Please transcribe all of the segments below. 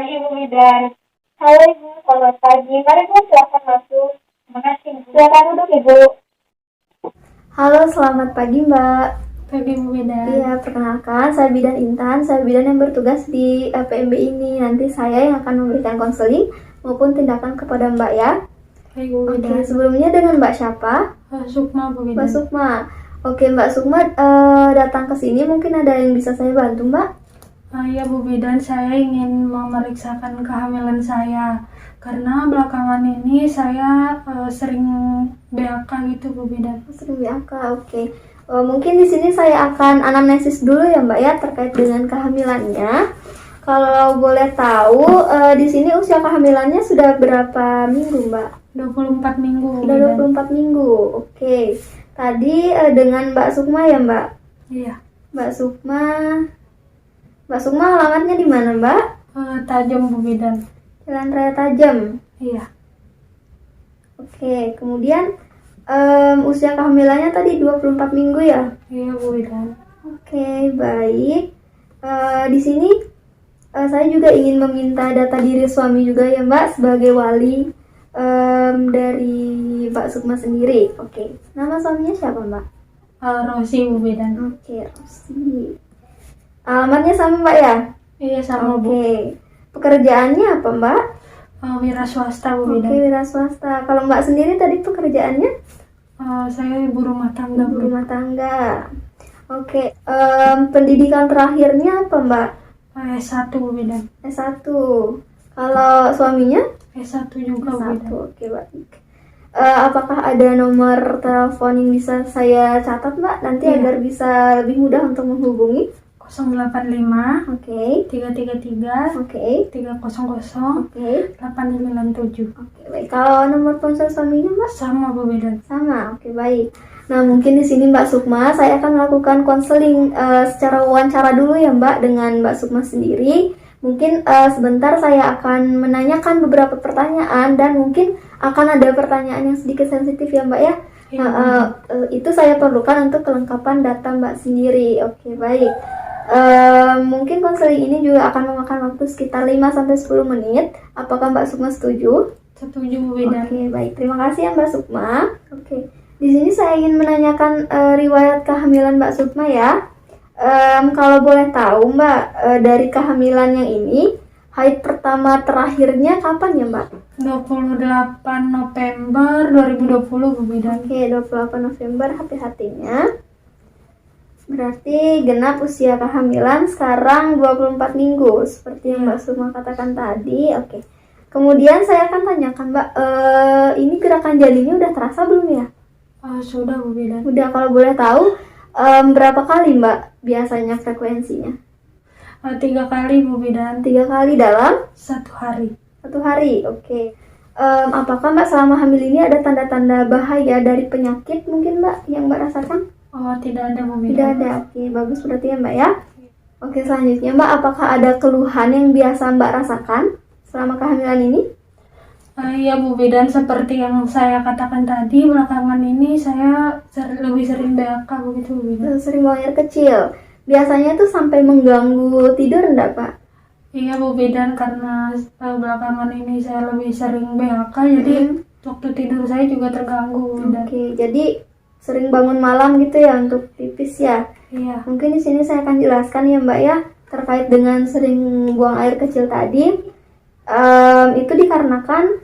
pagi Bu Bidan. Halo Ibu, selamat pagi. Mari Bu silakan masuk. Terima kasih Bu. Silakan duduk Ibu. Halo, selamat pagi Mbak. Pagi Bu Bidan. Iya, perkenalkan saya Bidan Intan, saya bidan yang bertugas di PMB ini. Nanti saya yang akan memberikan konseling maupun tindakan kepada Mbak ya. Baik Bu Bidan. Oke, sebelumnya dengan Mbak siapa? Sukma Bu Bidan. Mbak Sukma. Oke, Mbak Sukma datang ke sini mungkin ada yang bisa saya bantu Mbak? Ya Bu Bidan, saya ingin memeriksakan kehamilan saya. Karena belakangan ini saya sering BAK gitu Bu Bidan. Sering BAK, oke. Mungkin di sini saya akan anamnesis dulu ya Mbak ya terkait dengan kehamilannya. Kalau boleh tahu di sini usia kehamilannya sudah berapa minggu Mbak? 24 minggu. Sudah 24 minggu. Oke. Tadi dengan Mbak Sukma ya Mbak? Iya. Mbak Sukma alamatnya di mana Mbak? Tajam Bu Bidan. Jalan Raya Tajam. Iya. Oke. Kemudian usia kehamilannya tadi 24 minggu ya? Iya Bu Bidan. Oke, baik. Di sini saya juga ingin meminta data diri suami juga ya Mbak sebagai wali dari Mbak Sukma sendiri. Oke. Nama suaminya siapa Mbak? Rosi Bu Bidan. Oke, Rosi. Alamatnya sama Mbak ya? Iya sama Bu. Oke. Pekerjaannya apa Mbak? Wira swasta Bu Oke, Bidan. wira swasta. Kalau Mbak sendiri tadi pekerjaannya? Saya ibu rumah tangga Ibu Bu. rumah tangga. Oke. Pendidikan terakhirnya apa Mbak? S1 Bu Bidan. S1. Kalau suaminya? S1 juga Bu S1. Bidan. Oke, baik. Apakah ada nomor telepon yang bisa saya catat Mbak? Nanti Iya. agar bisa lebih mudah untuk menghubungi. 085 Oke. 333 Oke. 300 Oke. 897. Oke, baik. Kalau nomor ponsel suaminya Mbak? Sama Bu Bidan. Sama. Oke, baik. Nah, mungkin di sini Mbak Sukma, saya akan melakukan konseling secara wawancara dulu ya Mbak dengan Mbak Sukma sendiri. Mungkin sebentar saya akan menanyakan beberapa pertanyaan dan mungkin akan ada pertanyaan yang sedikit sensitif ya Mbak ya. Iya, Itu saya perlukan untuk kelengkapan data Mbak sendiri. Oke, baik. Mungkin konseling ini juga akan memakan waktu sekitar 5-10 menit. Apakah Mbak Sukma setuju? Setuju Bu Bidan. Oke, baik. Terima kasih ya Mbak Sukma. Oke. Di sini saya ingin menanyakan riwayat kehamilan Mbak Sukma ya. Kalau boleh tahu Mbak, dari kehamilan yang ini, haid pertama terakhirnya kapan ya Mbak? 28 November 2020 Bu Bidan. Oke, 28 November, hati-hatinya. Berarti genap usia kehamilan sekarang 24 minggu, seperti yang Mbak Sukma katakan tadi. Oke. Kemudian saya akan tanyakan Mbak, ini gerakan janinnya udah terasa belum ya? Sudah Bu Bidan. Udah, kalau boleh tahu berapa kali Mbak biasanya frekuensinya? 3 kali Bu Bidan. 3 kali dalam 1 hari. 1 hari. Oke. Apakah Mbak selama hamil ini ada tanda-tanda bahaya dari penyakit mungkin Mbak yang Mbak rasakan? Tidak ada Bu Tidak Bidan. ada. Oke, bagus berarti ya Mbak ya. Oke, selanjutnya Mbak, apakah ada keluhan yang biasa Mbak rasakan selama kehamilan ini? Iya Bu Bidan, seperti yang saya katakan tadi, belakangan ini saya lebih sering BAK begitu Bu Bidan. Sering buang air kecil. Biasanya tuh sampai mengganggu tidur enggak Pak? Iya Bu Bidan, karena belakangan ini saya lebih sering BAK, jadi waktu tidur saya juga terganggu Bu Bidan. Oke, jadi sering bangun malam gitu ya untuk pipis ya. Iya. Mungkin di sini saya akan jelaskan ya Mbak ya terkait dengan sering buang air kecil tadi. Itu dikarenakan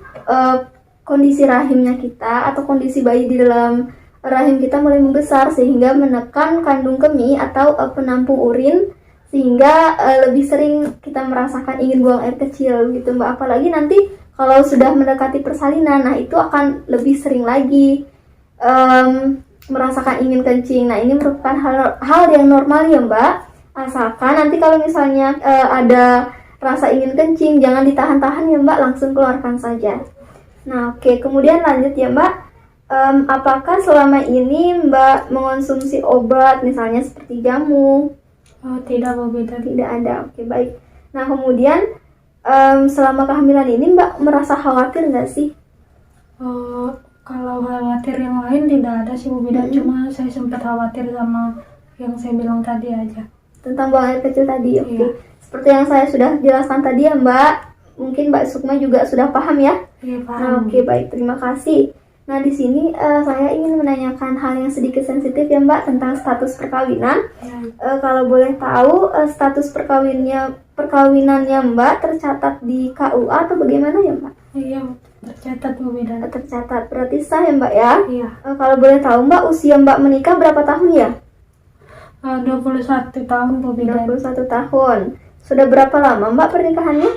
kondisi rahimnya kita atau kondisi bayi di dalam rahim kita mulai membesar sehingga menekan kandung kemih atau penampung urin sehingga lebih sering kita merasakan ingin buang air kecil gitu Mbak. Apalagi nanti kalau sudah mendekati persalinan, nah itu akan lebih sering lagi merasakan ingin kencing. Nah, ini merupakan hal yang normal ya Mbak. Asalkan nanti kalau misalnya ada rasa ingin kencing, jangan ditahan-tahan ya Mbak, langsung keluarkan saja. Nah, oke. Kemudian lanjut ya Mbak. Apakah selama ini Mbak mengonsumsi obat misalnya seperti jamu? Tidak Bu Bidan. Tidak ada. Oke, baik. Nah, kemudian selama kehamilan ini Mbak merasa khawatir nggak sih? Kalau khawatir yang lain tidak ada sih Bu Bidan, cuma saya sempat khawatir sama yang saya bilang tadi aja. Tentang buang air kecil tadi, oke. Iya. Seperti yang saya sudah jelaskan tadi ya Mbak, mungkin Mbak Sukma juga sudah paham ya? Iya, Nah, paham. oke, baik, terima kasih. Nah, di sini saya ingin menanyakan hal yang sedikit sensitif ya Mbak tentang status perkawinan. Ya, Kalau boleh tahu status perkawinannya Mbak tercatat di KUA atau bagaimana ya Mbak? iya, tercatat Bu Bidan. Tercatat, berarti sah ya Mbak ya? Iya, Kalau boleh tahu Mbak, usia Mbak menikah berapa tahun ya? 21 tahun Bu Bidan. 21 tahun. Sudah berapa lama Mbak pernikahannya?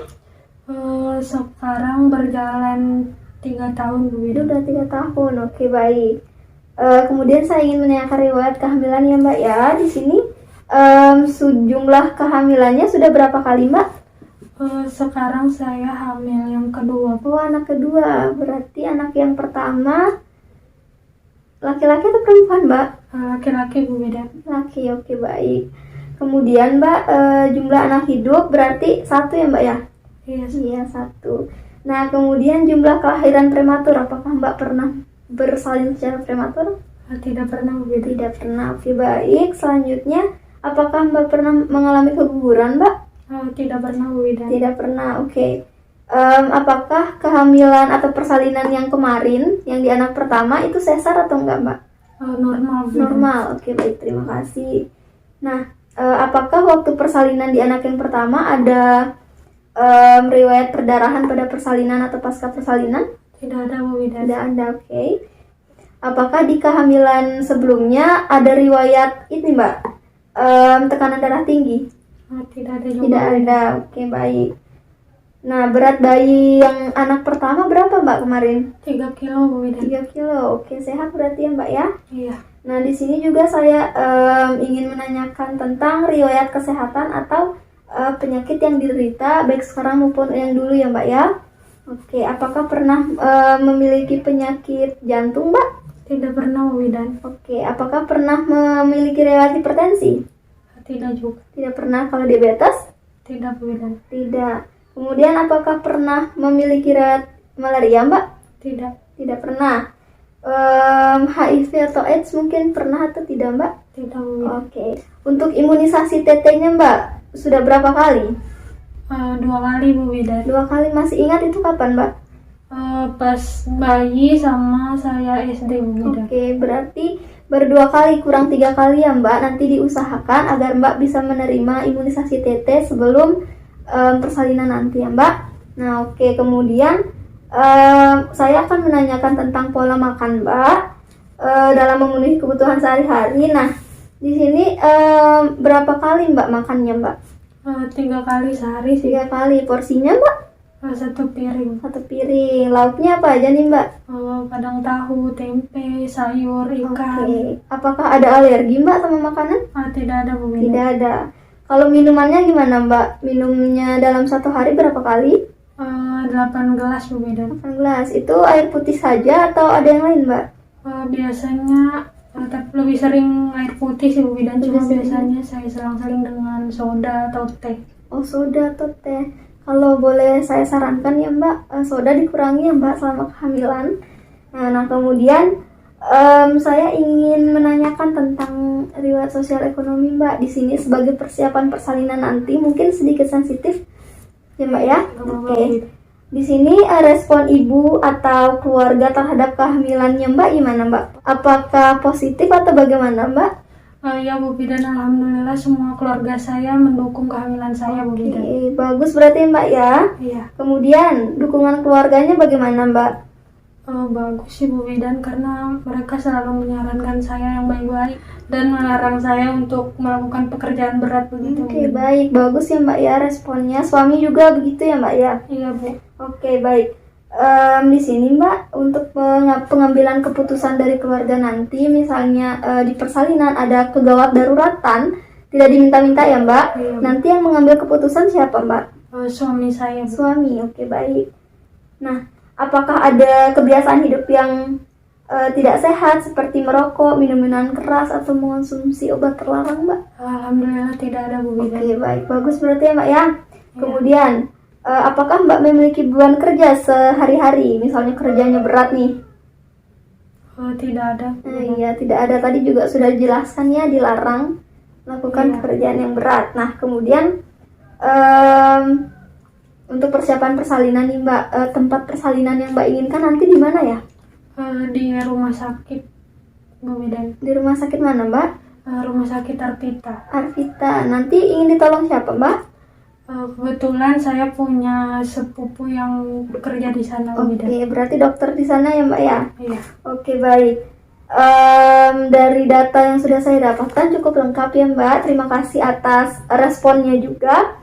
Sekarang berjalan 3 tahun Bu Itu Bidan. udah 3 tahun, oke baik. Kemudian saya ingin menanyakan riwayat kehamilan ya Mbak ya. Di sini sejumlah kehamilannya sudah berapa kali Mbak? Sekarang saya hamil yang kedua Bu. Oh, anak kedua. Berarti anak yang pertama laki-laki atau perempuan Mbak? Laki-laki Bu Bidan. Laki, oke baik. Kemudian Mbak, jumlah anak hidup berarti 1 ya Mbak ya? Iya, Iya, 1. Nah, kemudian jumlah kelahiran prematur, apakah Mbak pernah bersalin secara prematur? tidak pernah Bu Bidan. Tidak pernah, oke baik. Selanjutnya, apakah Mbak pernah mengalami keguguran Mbak? Tidak pernah Bu Bidan. Tidak pernah, oke. Apakah kehamilan atau persalinan yang kemarin, yang di anak pertama, itu sesar atau enggak Mbak? Normal Bu Bidan. Normal, oke baik, terima kasih. Nah, apakah waktu persalinan di anak yang pertama ada riwayat perdarahan pada persalinan atau pasca persalinan? Tidak ada Bu Bidan. Tidak ada, oke. Apakah di kehamilan sebelumnya ada riwayat ini Mbak, tekanan darah tinggi? Tidak ada juga. Tidak ada, oke baik. Nah, berat bayi yang anak pertama berapa Mbak kemarin? 3 kilo Bu Bidan. 3 kilo, oke, sehat berarti ya Mbak ya? Iya. Nah, di sini juga saya ingin menanyakan tentang riwayat kesehatan atau penyakit yang diderita baik sekarang maupun yang dulu ya Mbak ya. Oke, apakah pernah memiliki penyakit jantung Mbak? Tidak pernah Bu Bidan. Oke, apakah pernah memiliki riwayat hipertensi? Tidak juga. Tidak pernah. Kalau diabetes? Tidak Bu Bidan. Tidak. Kemudian apakah pernah memiliki riwayat malaria Mbak? Tidak. Tidak pernah. HIV atau AIDS mungkin pernah atau tidak Mbak? Tidak Bu Bidan. Oke. Untuk imunisasi TT-nya Mbak, sudah berapa kali? 2 kali Bu Bidan. 2 kali. Masih ingat itu kapan Mbak? Pas bayi sama saya SD Bu Bidan. Oke, berarti baru 2 kali, kurang 3 kali ya Mbak. Nanti diusahakan agar Mbak bisa menerima imunisasi TT sebelum persalinan nanti ya Mbak. Nah, oke. Kemudian saya akan menanyakan tentang pola makan Mbak dalam memenuhi kebutuhan sehari-hari. Nah, di sini berapa kali Mbak makannya Mbak? 3 kali sehari sih. 3 kali. Porsinya Mbak? 1 piring. 1 piring. Lauknya apa aja nih Mbak? Kadang tahu, tempe, sayur, ikan. Oke. Apakah ada alergi Mbak sama makanan? Tidak ada Bu Bidan. Tidak ada. Kalau minumannya gimana Mbak? Minumnya dalam 1 hari berapa kali? 8 gelas Bu Bidan. 8 gelas. Itu air putih saja atau ada yang lain Mbak? Biasanya lebih sering air putih sih Bu Bidan. Cuma Lebih sering. biasanya saya selang-seling dengan soda atau teh. Oh, soda atau teh. Kalau boleh saya sarankan ya Mbak, soda dikurangi ya Mbak selama kehamilan. Nah, kemudian saya ingin menanyakan tentang riwayat sosial ekonomi Mbak. Di sini sebagai persiapan persalinan nanti mungkin sedikit sensitif ya Mbak ya. Oke. Di sini respon ibu atau keluarga terhadap kehamilannya Mbak gimana Mbak? Apakah positif atau bagaimana Mbak? Ya Bu Bidan, alhamdulillah semua keluarga saya mendukung kehamilan saya Bu Bidan. Oke, bagus berarti Mbak ya. Iya. Kemudian dukungan keluarganya bagaimana Mbak? Bagus sih Bu Bidan, karena mereka selalu menyarankan saya yang baik-baik dan melarang saya untuk melakukan pekerjaan berat begitu. Oke, baik, bagus ya Mbak ya responnya. Suami juga begitu ya Mbak ya. Iya Bu. Oke, baik. Di sini Mbak, untuk pengambilan keputusan dari keluarga nanti, misalnya di persalinan ada kegawat daruratan, tidak diminta-minta ya Mbak. Iya, Bu. Nanti yang mengambil keputusan siapa Mbak? Suami saya Bu. Suami, oke baik. Nah, apakah ada kebiasaan hidup yang tidak sehat seperti merokok, minum minuman keras, atau mengonsumsi obat terlarang Mbak? Alhamdulillah tidak ada Bu Bidan. Oke, baik, bagus berarti ya Mbak ya. Kemudian, apakah Mbak memiliki beban kerja sehari-hari? Misalnya kerjanya berat nih. Tidak ada. Iya, tidak ada. Tadi juga sudah dijelaskan ya, dilarang melakukan Iya. pekerjaan yang berat. Nah, kemudian Untuk persiapan persalinan nih Mbak, tempat persalinan yang Mbak inginkan nanti di mana ya? Di rumah sakit Bu Bidan. Di rumah sakit mana Mbak? Rumah sakit Arvita. Arvita. Nanti ingin ditolong siapa Mbak? Kebetulan saya punya sepupu yang bekerja di sana Bu Bidan. Oke, berarti dokter di sana ya Mbak ya? Iya. Oke, baik. Dari data yang sudah saya dapatkan cukup lengkap ya Mbak. Terima kasih atas responnya juga.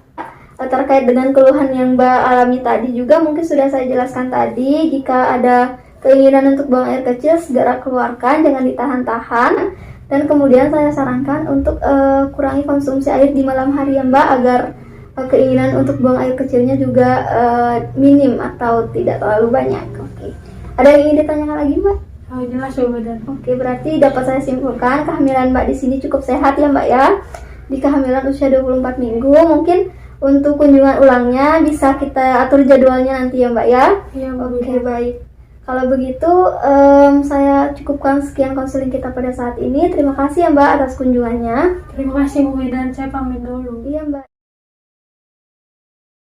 Terkait dengan keluhan yang Mbak alami tadi juga mungkin sudah saya jelaskan tadi. Jika ada keinginan untuk buang air kecil, segera keluarkan, jangan ditahan-tahan. Dan kemudian saya sarankan untuk kurangi konsumsi air di malam hari ya Mbak, agar keinginan untuk buang air kecilnya juga minim atau tidak terlalu banyak. Oke. Ada yang ingin ditanyakan lagi Mbak? Jelas Bu Bidan. Oke, berarti dapat saya simpulkan kehamilan Mbak di sini cukup sehat ya Mbak ya. Di kehamilan usia 24 minggu, mungkin untuk kunjungan ulangnya bisa kita atur jadwalnya nanti ya Mbak ya. Iya Bu Oke, Bidan. baik. Kalau begitu saya cukupkan sekian konseling kita pada saat ini. Terima kasih ya Mbak atas kunjungannya. Terima kasih Bu Bidan, saya pamit dulu. Iya Mbak.